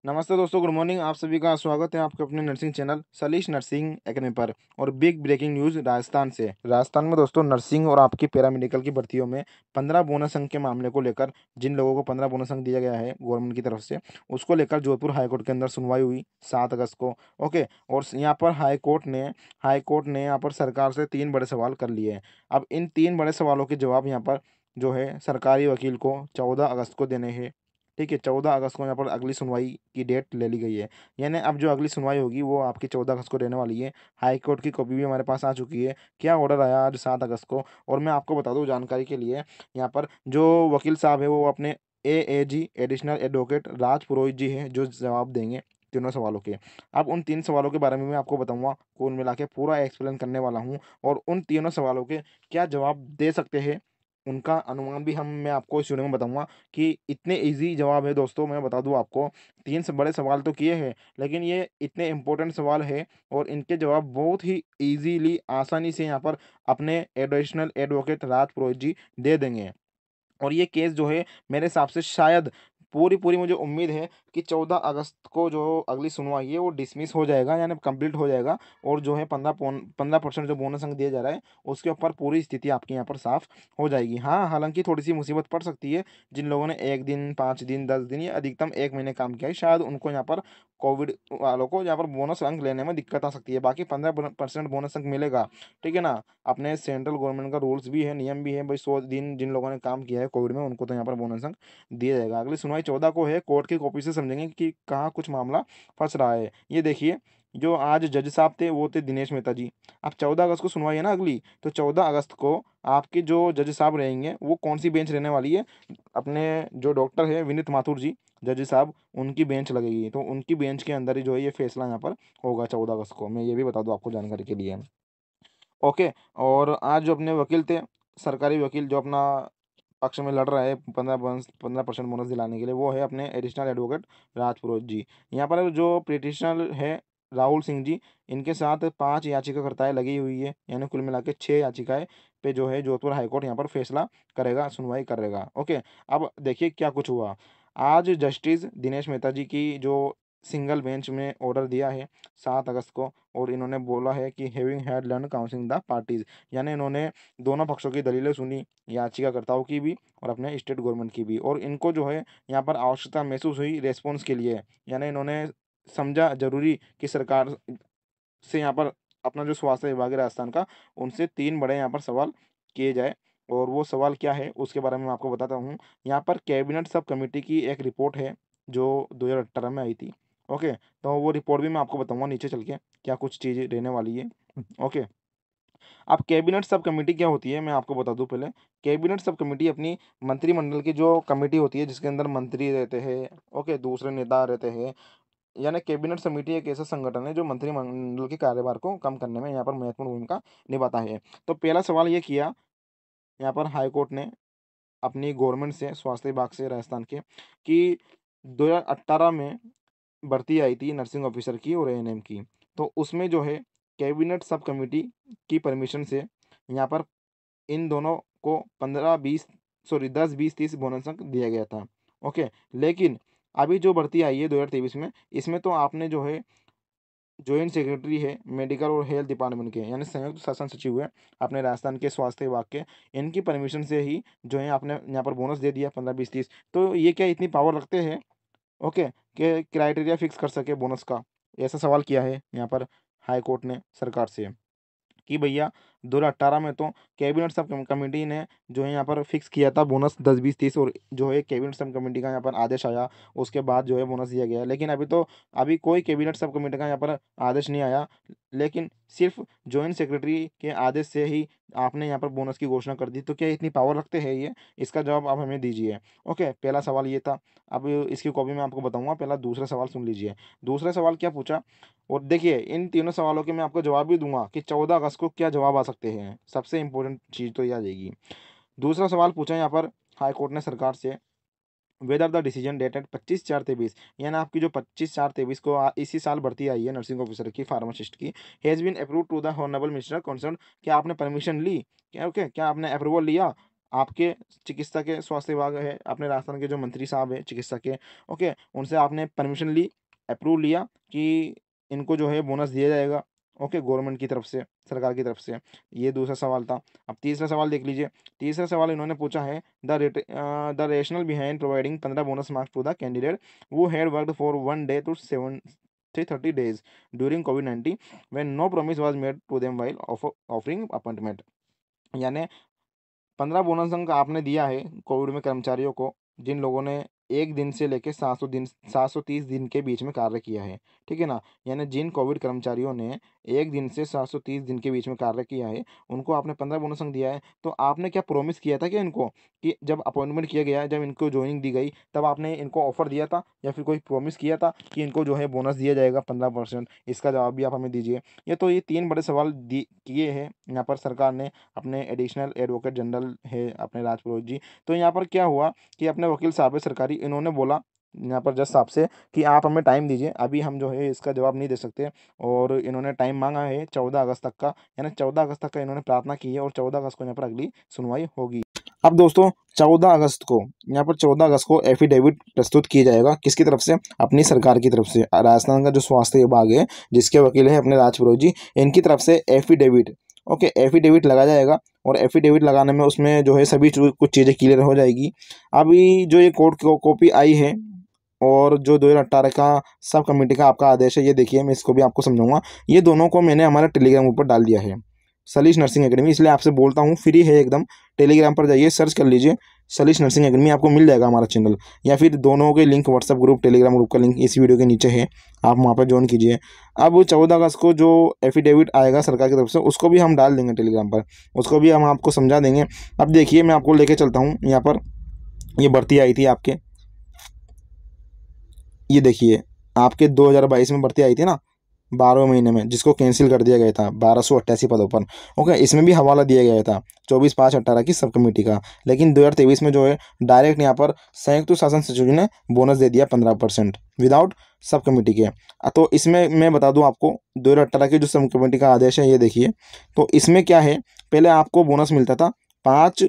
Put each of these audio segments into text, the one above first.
नमस्ते दोस्तों, good morning. आप सभी का स्वागत है आपके अपने nursing channel Salish nursing academy पर। और बिग ब्रेकिंग न्यूज़ राजस्थान से। राजस्थान में दोस्तों नर्सिंग और आपकी पैरामेडिकल की भर्तियों में 15 बोनस अंक के मामले को लेकर, जिन लोगों को 15 बोनस अंक दिया गया है गवर्नमेंट की तरफ से, उसको लेकर जोधपुर हाईकोर्ट के अंदर सुनवाई हुई 7 अगस्त को। ओके। और यहाँ पर हाईकोर्ट ने यहाँ पर सरकार से 3 बड़े सवाल कर लिए हैं। अब इन 3 बड़े सवालों के जवाब यहाँ पर जो है सरकारी वकील को 14 अगस्त को देने हैं। ठीक है, 14 अगस्त को यहाँ पर अगली सुनवाई की डेट ले ली गई है। यानी अब जो अगली सुनवाई होगी वो आपकी 14 अगस्त को रहने वाली है। हाई कोर्ट की कॉपी भी हमारे पास आ चुकी है। क्या ऑर्डर आया आज 7 अगस्त को। और मैं आपको बता दूं जानकारी के लिए, यहाँ पर जो वकील साहब है वो अपने AAG additional advocate Raj Purohit जी हैं जो जवाब देंगे तीनों सवालों के। अब उन 3 सवालों के बारे में मैं आपको बताऊंगा, कुल मिला के पूरा एक्सप्लेन करने वाला हूँ। और उन तीनों सवालों के क्या जवाब दे सकते हैं, उनका अनुमान भी मैं आपको इस वीडियो में बताऊंगा कि इतने इजी जवाब है। दोस्तों मैं बता दूं आपको, 3 से बड़े सवाल तो किए हैं, लेकिन ये इतने इंपॉर्टेंट सवाल है और इनके जवाब बहुत ही इजीली आसानी से यहाँ पर अपने एडिशनल एडवोकेट राज पुरोहित जी दे देंगे। और ये केस जो है मेरे हिसाब से शायद पूरी पूरी मुझे उम्मीद है कि 14 अगस्त को जो अगली सुनवाई है वो डिसमिस हो जाएगा, यानी कंप्लीट हो जाएगा। और जो है 15% जो बोनस अंक दिया जा रहा है उसके ऊपर पूरी स्थिति आपकी यहाँ पर साफ हो जाएगी। हाँ, हालांकि थोड़ी सी मुसीबत पड़ सकती है। जिन लोगों ने 1 दिन, 5 दिन, 10 दिन या अधिकतम 1 महीने काम किया है, शायद उनको यहाँ पर कोविड वालों को यहाँ पर बोनस अंक लेने में दिक्कत आ सकती है। बाकी 15% बोनस अंक मिलेगा। ठीक है ना। अपने सेंट्रल गवर्नमेंट का रूल्स भी है, नियम भी है भाई, 100 दिन जिन लोगों ने काम किया है कोविड में उनको तो यहाँ पर बोनस अंक दिया जाएगा। अगली सुनवाई 14 को है। कोर्ट की कॉपी से समझेंगे कि कहाँ कुछ मामला फंस रहा है। ये देखिए, जो आज जज साहब थे वो थे दिनेश मेहता जी। अब 14 अगस्त को सुनवाई है ना अगली, तो 14 अगस्त को आपके जो जज साहब रहेंगे वो कौन सी बेंच रहने वाली है, अपने जो डॉक्टर है विनीत माथुर जी जज साहब, उनकी बेंच लगेगी। तो उनकी बेंच के अंदर ही जो है ये फैसला यहाँ पर होगा 14 अगस्त को। मैं ये भी बता दूं आपको जानकारी के लिए। ओके। और आज जो अपने वकील थे, सरकारी वकील जो अपना पक्ष में लड़ रहा है 15% बोनस दिलाने के लिए, वो है अपने एडिशनल एडवोकेट राज पुरोहित जी। यहाँ पर जो पिटिशनर है राहुल सिंह जी, इनके साथ 5 याचिकाकर्ताएं लगी हुई है, यानी कुल मिला के 6 याचिकाएं पे जो है जोधपुर हाईकोर्ट यहाँ पर फैसला करेगा, सुनवाई करेगा। ओके। अब देखिए क्या कुछ हुआ। आज जस्टिस दिनेश मेहता जी की जो सिंगल बेंच में ऑर्डर दिया है 7 अगस्त को, और इन्होंने बोला है कि having had learn counselling the parties, यानी इन्होंने दोनों पक्षों की दलीलें सुनी, याचिकाकर्ताओं की भी और अपने स्टेट गवर्नमेंट की भी। और इनको जो है यहाँ पर आवश्यकता महसूस हुई रेस्पॉन्स के लिए, यानी इन्होंने समझा जरूरी कि सरकार से यहाँ पर अपना जो स्वास्थ्य विभाग है राजस्थान का, उनसे 3 बड़े यहाँ पर सवाल किए जाए। और वो सवाल क्या है उसके बारे में मैं आपको बताता हूँ। यहाँ पर कैबिनेट सब कमेटी की एक रिपोर्ट है जो 2018 में आई थी। ओके। तो वो रिपोर्ट भी मैं आपको बताऊंगा नीचे चल के क्या कुछ चीज़ें रहने वाली है। ओके। अब कैबिनेट सब कमेटी क्या होती है मैं आपको बता दूं पहले। कैबिनेट सब कमेटी अपनी मंत्रिमंडल की जो कमेटी होती है जिसके अंदर मंत्री रहते हैं, ओके, दूसरे नेता रहते हैं। यानी कैबिनेट समिति एक ऐसा संगठन है जो मंत्रिमंडल के कार्यभार को कम करने में यहाँ पर महत्वपूर्ण भूमिका निभाता है। तो पहला सवाल ये किया यहाँ पर हाई कोर्ट ने अपनी गवर्नमेंट से, स्वास्थ्य विभाग से राजस्थान के, कि 2018 में भर्ती आई थी नर्सिंग ऑफिसर की और एएनएम की। तो उसमें जो है कैबिनेट सब कमेटी की परमिशन से यहाँ पर इन दोनों को 10, 20, 30 बोनस अंक दिया गया था। ओके। लेकिन अभी जो भर्ती आई है 2023 में, इसमें तो आपने जो है जॉइंट सेक्रेटरी है मेडिकल और हेल्थ डिपार्टमेंट के, यानी संयुक्त शासन सचिव है अपने राजस्थान के स्वास्थ्य विभाग के, इनकी परमिशन से ही जो है आपने यहाँ पर बोनस दे दिया 15, 20, 30। तो ये क्या इतनी पावर रखते हैं, ओके, कि क्राइटेरिया फिक्स कर सके बोनस का। ऐसा सवाल किया है यहाँ पर हाई कोर्ट ने सरकार से कि भैया 2018 में तो कैबिनेट सब कमेटी ने जो है यहाँ पर फिक्स किया था बोनस 10, 20, 30, और जो है कैबिनेट सब कमेटी का यहाँ पर आदेश आया, उसके बाद जो है बोनस दिया गया। लेकिन अभी कोई कैबिनेट सब कमेटी का यहाँ पर आदेश नहीं आया, लेकिन सिर्फ जॉइंट सेक्रेटरी के आदेश से ही आपने यहाँ पर बोनस की घोषणा कर दी। तो क्या इतनी पावर रखते हैं ये, इसका जवाब आप हमें दीजिए। ओके, पहला सवाल ये था। अब इसकी कॉपी मैं आपको बताऊंगा, पहला दूसरा सवाल सुन लीजिए। दूसरा सवाल क्या पूछा, और देखिए इन तीनों सवालों के मैं आपको जवाब भी दूंगा कि 14 अगस्त को क्या जवाब आ सकते हैं। सबसे इंपॉर्टेंट चीज़ तो ये आ जाएगी। दूसरा सवाल पूछा यहाँ पर हाई कोर्ट ने सरकार से, वेदर द डिसीजन डेटेड 25/4/23, यानी आपकी जो 25/4/23 को इसी साल भर्ती आई है नर्सिंग ऑफिसर की, फार्मासिस्ट की, has been approve to the honourable minister concern, क्या आपने परमिशन ली, क्या ओके, क्या आपने अप्रूवल लिया आपके चिकित्सा के स्वास्थ्य विभाग है, अपने राजस्थान के जो मंत्री साहब हैं चिकित्सा के, ओके, उनसे आपने परमिशन ली, अप्रूव लिया कि इनको जो है बोनस दिया जाएगा, ओके, गवर्नमेंट की तरफ से, सरकार की तरफ से। ये दूसरा सवाल था। अब तीसरा सवाल देख लीजिए। तीसरा सवाल इन्होंने पूछा है, the rational behind providing 15 bonus marks to the candidate who had worked for 1 day to 30 days during कोविड-19 when no promise was made to them while offering appointment. यानी 15 बोनस अंक आपने दिया है कोविड में कर्मचारियों को, जिन लोगों ने 1 दिन से लेके 730 दिन के बीच में कार्य किया है, ठीक है ना? यानी जिन कोविड कर्मचारियों ने 1 दिन से 730 दिन के बीच में कार्य किया है, उनको आपने 15 बोनस अंक दिया है। तो आपने क्या प्रॉमिस किया था क्या इनको, कि जब अपॉइंटमेंट किया गया, जब इनको जॉइनिंग दी गई, तब आपने इनको ऑफ़र दिया था या फिर कोई प्रॉमिस किया था कि इनको जो है बोनस दिया जाएगा 15%? इसका जवाब भी आप हमें दीजिए। ये 3 बड़े सवाल दी किए हैं यहाँ पर सरकार ने अपने एडिशनल एडवोकेट जनरल है अपने राजपुरोहित जी। तो यहाँ पर क्या हुआ कि अपने वकील साहब है सरकारी, इन्होंने बोला यहाँ पर जज साहब से कि आप हमें टाइम दीजिए, अभी हम जो है इसका जवाब नहीं दे सकते। और इन्होंने टाइम मांगा है 14 अगस्त तक का, यानी 14 अगस्त तक का इन्होंने प्रार्थना की है और 14 अगस्त को यहाँ पर अगली सुनवाई होगी। अब दोस्तों 14 अगस्त को, यहाँ पर 14 अगस्त को एफिडेविट प्रस्तुत किया जाएगा, किसकी तरफ से? अपनी सरकार की तरफ से। राजस्थान का जो स्वास्थ्य विभाग है, जिसके वकील है अपने राजपुरोहित जी, इनकी तरफ से एफिडेविट, ओके, एफिडेविट लगाया जाएगा। और एफिडेविट लगाने में उसमें जो है सभी कुछ चीज़ें क्लियर हो जाएगी। अभी जो ये कोर्ट कॉपी आई है और जो 2018 का सब कमेटी का आपका आदेश है, ये देखिए, मैं इसको भी आपको समझाऊंगा। ये दोनों को मैंने हमारे टेलीग्राम ऊपर डाल दिया है, सलीश नर्सिंग एकेडमी, इसलिए आपसे बोलता हूँ, फ्री है एकदम। टेलीग्राम पर जाइए, सर्च कर लीजिए सलीश नर्सिंग एकेडमी, आपको मिल जाएगा हमारा चैनल। या फिर दोनों के link, WhatsApp group, Telegram group का लिंक इस वीडियो के नीचे है, आप वहाँ पर ज्वाइन कीजिए। अब 14 अगस्त को जो एफिडेविट आएगा सरकार की तरफ से, उसको भी हम डाल देंगे टेलीग्राम पर, उसको भी हम आपको समझा देंगे। अब देखिए, मैं आपको लेके चलता हूँ यहाँ पर। ये भर्ती आई थी आपके, ये देखिए, आपके 2022 में भर्ती आई थी ना, 12वें महीने में, जिसको कैंसिल कर दिया गया था 1288 पदों पर, ओके। इसमें भी हवाला दिया गया था 24/5/18 की सब कमेटी का। लेकिन 2023 में जो है डायरेक्ट यहाँ पर संयुक्त शासन सचिव जी ने बोनस दे दिया 15% विदाउट सब कमेटी के। तो इसमें मैं बता दूं आपको, 2018 की जो सब कमेटी का आदेश है, ये देखिए। तो इसमें क्या है, पहले आपको बोनस मिलता था 5,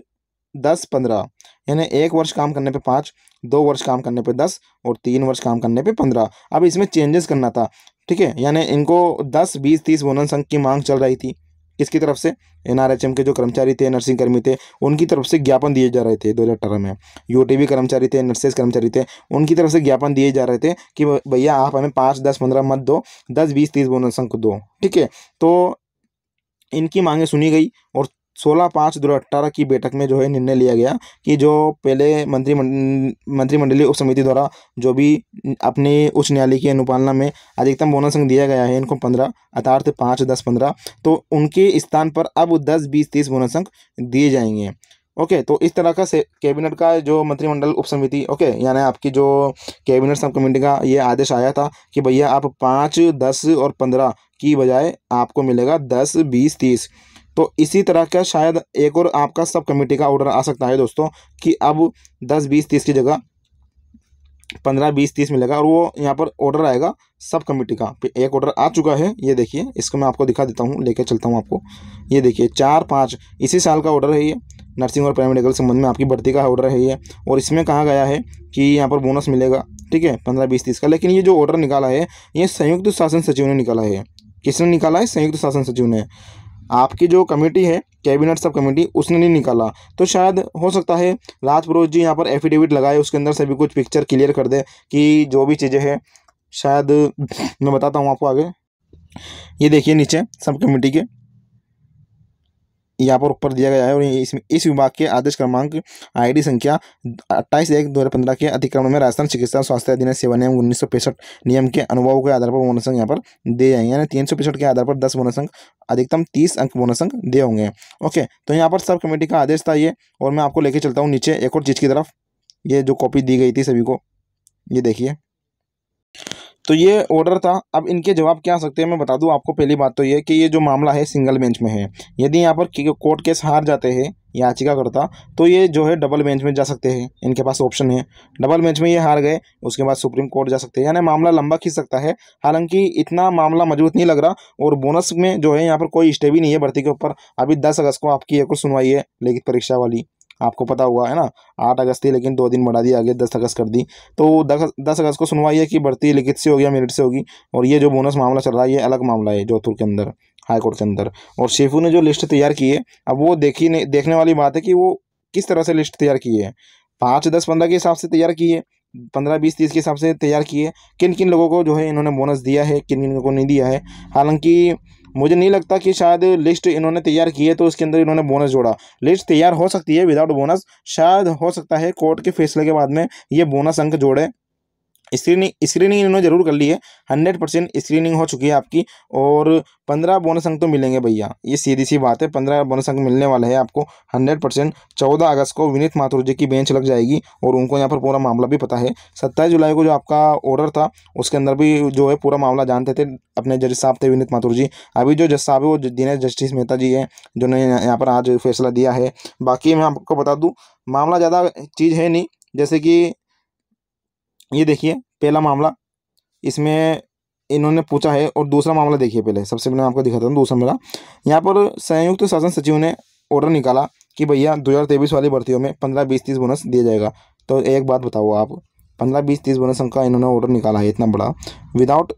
10, 15, यानी 1 वर्ष काम करने पे 5, 2 वर्ष काम करने पे 10 और 3 वर्ष काम करने पे 15। अब इसमें चेंजेस करना था, ठीक है। यानी इनको 10, 20, 30 बोनस अंक की मांग चल रही थी, किसकी तरफ से? एनआरएचएम के जो कर्मचारी थे, नर्सिंग कर्मी थे, उनकी तरफ से ज्ञापन दिए जा रहे थे 2018 में। यूटीबी कर्मचारी थे, नर्सेज कर्मचारी थे, उनकी तरफ से ज्ञापन दिए जा रहे थे कि भैया आप हमें 5, 10, 15 मत दो, 10, 20, 30 बोनस अंक दो, ठीक है। तो इनकी मांगें सुनी गई और 16/5/2018 की बैठक में जो है निर्णय लिया गया कि जो पहले मंत्रिमंडलीय उप समिति द्वारा जो भी अपने उच्च न्यायालय की अनुपालना में अधिकतम बोनस अंक दिया गया है इनको 15, अर्थात 5, 10, 15, तो उनके स्थान पर अब 10, 20, 30 बोनस अंक दिए जाएंगे, ओके। तो इस तरह का कैबिनेट का जो मंत्रिमंडल उप समिति, ओके, यानी आपकी जो कैबिनेट सब कमेटी का ये आदेश आया था कि भैया आप 5, 10 और 15 की बजाय आपको मिलेगा 10, 20, 30। तो इसी तरह का शायद एक और आपका सब कमेटी का ऑर्डर आ सकता है दोस्तों, कि अब 10, 20, 30 की जगह 15, 20, 30 मिलेगा। और वो यहाँ पर ऑर्डर आएगा सब कमेटी का। एक ऑर्डर आ चुका है, ये देखिए, इसको मैं आपको दिखा देता हूँ, लेकर चलता हूँ आपको। ये देखिए 4/5 इसी साल का ऑर्डर है ये, नर्सिंग और पैरामेडिकल संबंध में आपकी भर्ती का ऑर्डर है ये। और इसमें कहा गया है कि यहाँ पर बोनस मिलेगा, ठीक है, 15, 20, 30 का। लेकिन ये जो ऑर्डर निकाला है, ये संयुक्त शासन सचिव ने निकाला है। किसने निकाला है? संयुक्त शासन सचिव ने। आपकी जो कमेटी है कैबिनेट सब कमेटी, उसने नहीं निकाला। तो शायद हो सकता है राजपुरोहित जी यहाँ पर एफिडेविट लगाए, उसके अंदर सभी कुछ पिक्चर क्लियर कर दे कि जो भी चीज़ें हैं, शायद मैं बताता हूँ आपको आगे। ये देखिए नीचे सब कमेटी के यहाँ पर ऊपर दिया गया है, और इस विभाग के आदेश क्रमांक आईडी संख्या 28/1/2015 के अतिक्रमण में राजस्थान चिकित्सा स्वास्थ्य अधिनियम सेवा नियम 1965 नियम के अनुभव के आधार पर बोनस अंक यहाँ पर दिए जाएंगे। यानी 365 के आधार पर 10 बोनस अंक, अधिकतम 30 अंक बोनस अंक दिए होंगे, ओके। तो यहाँ पर सब कमेटी का आदेश था ये। और मैं आपको लेके चलता हूँ नीचे एक और चीज़ की तरफ। ये जो कॉपी दी गई थी सभी को, ये देखिए। तो ये ऑर्डर था। अब इनके जवाब क्या आ सकते हैं, मैं बता दूं आपको। पहली बात तो ये कि ये जो मामला है सिंगल बेंच में है। यदि यहाँ पर कोर्ट केस हार जाते हैं याचिकाकर्ता, तो ये जो है डबल बेंच में जा सकते हैं। इनके पास ऑप्शन है, डबल बेंच में ये हार गए, उसके बाद सुप्रीम कोर्ट जा सकते हैं। यानी मामला लंबा खींच सकता है। हालांकि इतना मामला मजबूत नहीं लग रहा। और बोनस में जो है यहाँ पर कोई स्टे भी नहीं है भर्ती के ऊपर। अभी 10 अगस्त को आपकी एक और सुनवाई है लिखित परीक्षा वाली, आपको पता हुआ है ना। 8 अगस्त थी लेकिन 2 दिन बढ़ा दी, आगे 10 अगस्त कर दी। तो 10 अगस्त को सुनवाई है कि भर्ती लिखित से होगी या मेरिट से होगी। और ये जो बोनस मामला चल रहा है ये अलग मामला है जोधपुर के अंदर, हाई कोर्ट के अंदर। और शेफू ने जो लिस्ट तैयार की है, अब वो देखने वाली बात है कि वो किस तरह से लिस्ट तैयार की है। 5, 10, 15 के हिसाब से तैयार की है, 15, 20, 30 के हिसाब से तैयार की है। किन किन लोगों को जो है इन्होंने बोनस दिया है, किन किन लोगों को नहीं दिया है। हालांकि मुझे नहीं लगता कि शायद लिस्ट इन्होंने तैयार की है तो उसके अंदर इन्होंने बोनस जोड़ा। लिस्ट तैयार हो सकती है विदाउट बोनस, शायद हो सकता है कोर्ट के फैसले के बाद में ये बोनस अंक जोड़े। स्क्रीनिंग इन्होंने जरूर कर ली है, 100% स्क्रीनिंग हो चुकी है आपकी। और 15 बोनस अंक तो मिलेंगे भैया, ये सीधी सी बात है, 15 बोनस अंक मिलने वाले हैं आपको 100%। 14 अगस्त को विनीत माथुर जी की बेंच लग जाएगी और उनको यहाँ पर पूरा मामला भी पता है। 27 जुलाई को जो आपका ऑर्डर था उसके अंदर भी जो है पूरा मामला जानते थे, अपने जज साहब थे विनीत माथुर जी। अभी जो जज साहब है वो दिनेश जस्टिस मेहता जी हैं, जिन्होंने यहाँ पर आज फैसला दिया है। बाकी मैं आपको बता दूँ, मामला ज़्यादा चीज़ है नहीं। जैसे कि ये देखिए पहला मामला इसमें इन्होंने पूछा है, और दूसरा मामला देखिए। पहले सबसे पहले मैं आपको दिखाता हूँ दूसरा मेरा। यहाँ पर संयुक्त शासन सचिव ने ऑर्डर निकाला कि भैया 2023 वाली भर्तियों में 15, 20, 30 बोनस दिया जाएगा। तो एक बात बताओ आप, 15, 20, 30 बोनस का इन्होंने ऑर्डर निकाला है इतना बड़ा, विदाउट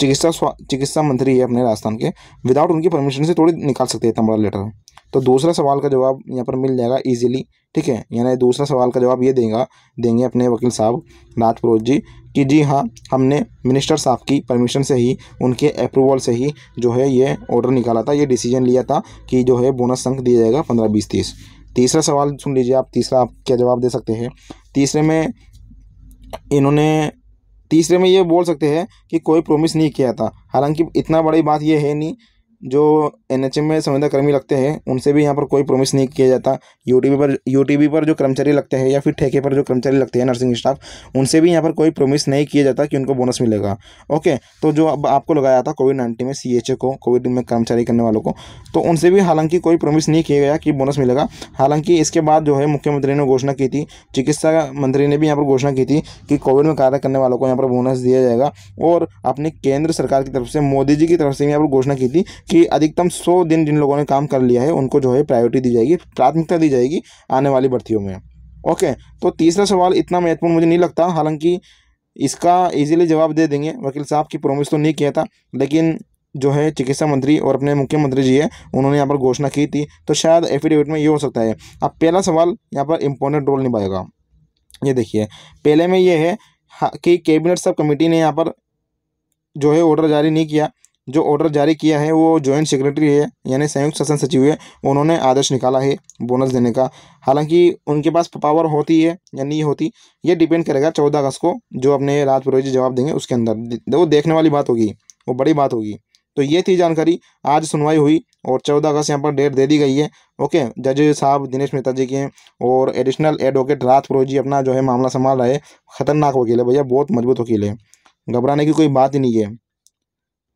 चिकित्सा मंत्री है अपने राजस्थान के, विदाउट उनकी परमिशन से थोड़ी निकाल सकते हैं इतना बड़ा लेटर। तो दूसरा सवाल का जवाब यहाँ पर मिल जाएगा इजीली, ठीक है। यानी दूसरा सवाल का जवाब ये देंगे अपने वकील साहब राजपुरोहित जी कि जी हाँ, हमने मिनिस्टर साहब की परमिशन से ही, उनके अप्रूवल से ही जो है ये ऑर्डर निकाला था, ये डिसीजन लिया था कि जो है बोनस अंक दिया जाएगा 15, 20, 30। तीसरा सवाल सुन लीजिए आप, तीसरा आप क्या जवाब दे सकते हैं। तीसरे में इन्होंने तीसरे में ये बोल सकते हैं कि कोई प्रॉमिस नहीं किया था। हालांकि इतना बड़ी बात ये है नहीं, जो एनएचएम में संविदा कर्मी लगते हैं उनसे भी यहाँ पर कोई प्रॉमिस नहीं किया जाता। यूटीबी पर जो कर्मचारी लगते हैं या फिर ठेके पर जो कर्मचारी लगते हैं नर्सिंग स्टाफ, उनसे भी यहाँ पर कोई प्रॉमिस नहीं किया जाता कि उनको बोनस मिलेगा। ओके, तो जो अब आपको लगाया था कोविड-19 में सीएचए को, कोविड में कर्मचारी करने वालों को, तो उनसे भी हालांकि कोई प्रॉमिस नहीं किया गया कि बोनस मिलेगा। हालांकि इसके बाद जो है मुख्यमंत्री ने घोषणा की थी, चिकित्सा मंत्री ने भी यहाँ पर घोषणा की थी कि कोविड में कार्य करने वालों को यहाँ पर बोनस दिया जाएगा। और अपनी केंद्र सरकार की तरफ से, मोदी जी की तरफ से यहाँ पर घोषणा की थी कि अधिकतम 100 दिन जिन लोगों ने काम कर लिया है उनको जो है प्रायोरिटी दी जाएगी, प्राथमिकता दी जाएगी आने वाली भर्तियों में। ओके, तो तीसरा सवाल इतना महत्वपूर्ण मुझे नहीं लगता। हालांकि इसका इजीली जवाब दे देंगे वकील साहब की प्रॉमिस तो नहीं किया था, लेकिन जो है चिकित्सा मंत्री और अपने मुख्यमंत्री जी है उन्होंने यहाँ पर घोषणा की थी, तो शायद एफिडेविट में ये हो सकता है। अब पहला सवाल यहाँ पर इंपॉर्टेंट रोल निभाएगा। ये देखिए, पहले में ये है कि कैबिनेट सब कमेटी ने यहाँ पर जो है ऑर्डर जारी नहीं किया। जो ऑर्डर जारी किया है वो जॉइंट सेक्रेटरी है, यानी संयुक्त शासन सचिव है, उन्होंने आदेश निकाला है बोनस देने का। हालांकि उनके पास पावर होती है या नहीं होती, ये डिपेंड करेगा 14 अगस्त को जो अपने राजपुरोहित जी जवाब देंगे उसके अंदर, वो देखने वाली बात होगी, वो बड़ी बात होगी। तो ये थी जानकारी, आज सुनवाई हुई और 14 अगस्त यहाँ पर डेट दे दी गई है। ओके, जज साहब दिनेश मेहता जी के हैं और एडिशनल एडवोकेट राजपुरोहित जी अपना जो है मामला संभाल रहे। खतरनाक वकील है भैया, बहुत मजबूत वकील है, घबराने की कोई बात ही नहीं है।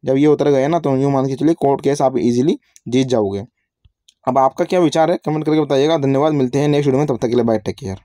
जब ये उतर गए ना तो यूँ मान के चलिए कोर्ट केस आप इजीली जीत जाओगे। अब आपका क्या विचार है कमेंट करके बताइएगा। धन्यवाद, मिलते हैं नेक्स्ट वीडियो में, तब तक के लिए बाय, टेक केयर।